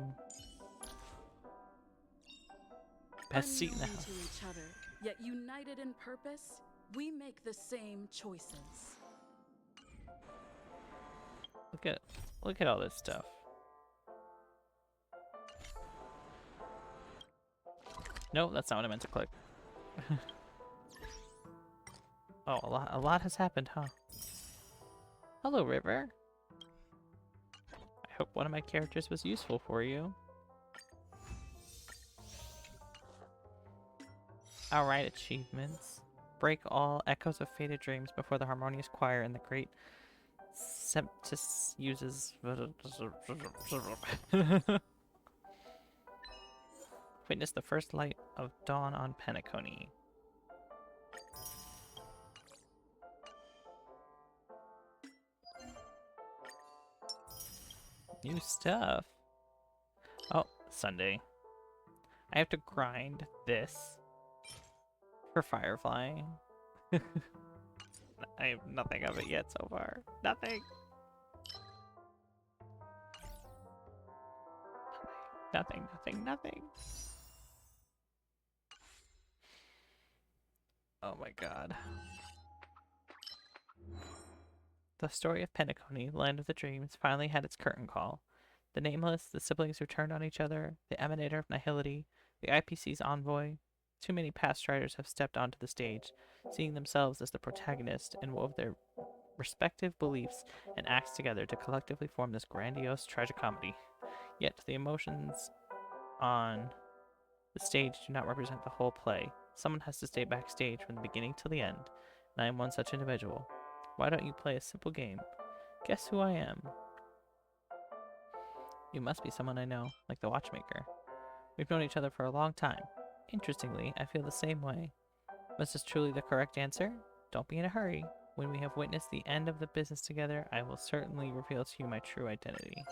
Best seat in the house. To each other, yet united in purpose, we make the same choices. Look at all this stuff. No, that's not what I meant to click. Oh, a lot has happened, huh? Hello, River. I hope one of my characters was useful for you. Alright, achievements. Break all echoes of faded dreams before the harmonious choir and the great Septis uses. Witness the first light of dawn on Penacony. New stuff. Oh, Sunday. I have to grind this for Firefly. I have nothing of it yet so far. Nothing. Nothing. Oh my god. The story of Penacony, land of the dreams, finally had its curtain call. The Nameless, the siblings who turned on each other, the Emanator of Nihility, the IPC's envoy. Too many past striders have stepped onto the stage, seeing themselves as the protagonist and wove their respective beliefs and acts together to collectively form this grandiose tragicomedy. Yet the emotions on the stage do not represent the whole play. Someone has to stay backstage from the beginning till the end, and I am one such individual. Why don't you play a simple game? Guess who I am? You must be someone I know, like the watchmaker. We've known each other for a long time. Interestingly, I feel the same way. Was this truly the correct answer? Don't be in a hurry. When we have witnessed the end of the business together, I will certainly reveal to you my true identity.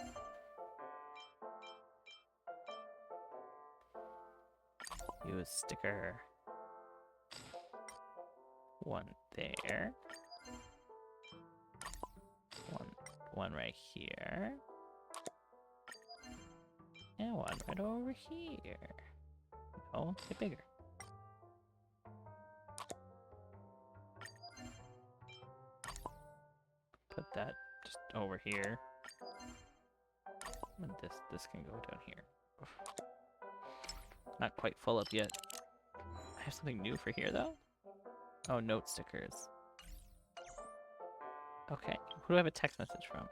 Use sticker. One there. One right here. And one right over here. No, get bigger. Put that just over here. And this can go down here. Not quite full up yet. I have something new for here though. Oh, note stickers. Okay, who do I have a text message from?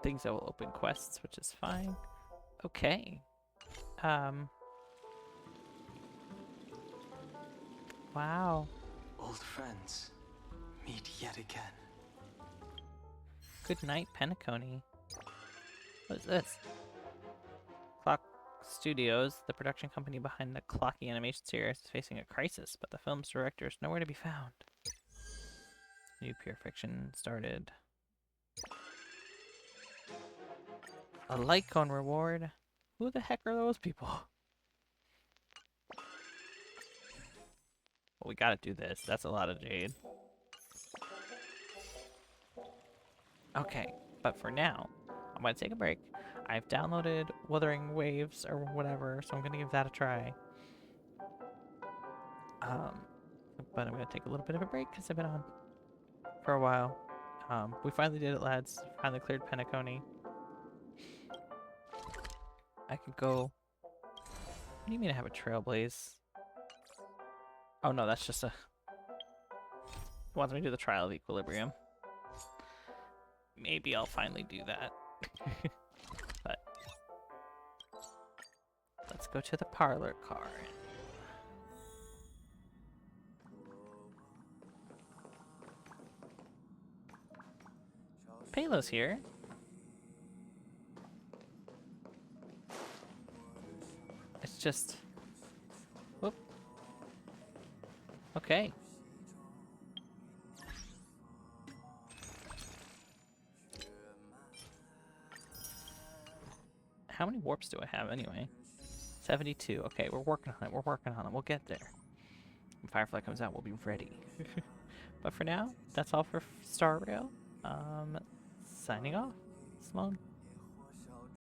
Things that will open quests, which is fine. Okay. Wow. Old friends, meet yet again. Good night, Penacony. What is this? Clock Studios, the production company behind the Clocky animation series, is facing a crisis, but the film's director is nowhere to be found. New pure fiction started. A Lycone reward? Who the heck are those people? Well, we gotta do this. That's a lot of jade. Okay, but for now, I'm gonna take a break. I've downloaded Wuthering Waves or whatever, so I'm gonna give that a try. But I'm gonna take a little bit of a break because I've been on for a while. We finally did it, lads. Finally cleared Penacony. I could go... What do you mean I have a Trailblaze? Oh no, that's just a... It wants me to do the Trial of Equilibrium. Maybe I'll finally do that. But... Let's go to the parlor car. Paylo's here. It's just... Whoop. Okay. How many warps do I have anyway? 72. Okay, we're working on it. We're working on it. We'll get there. When Firefly comes out, we'll be ready. But for now, that's all for Star Rail. Signing off. Simone.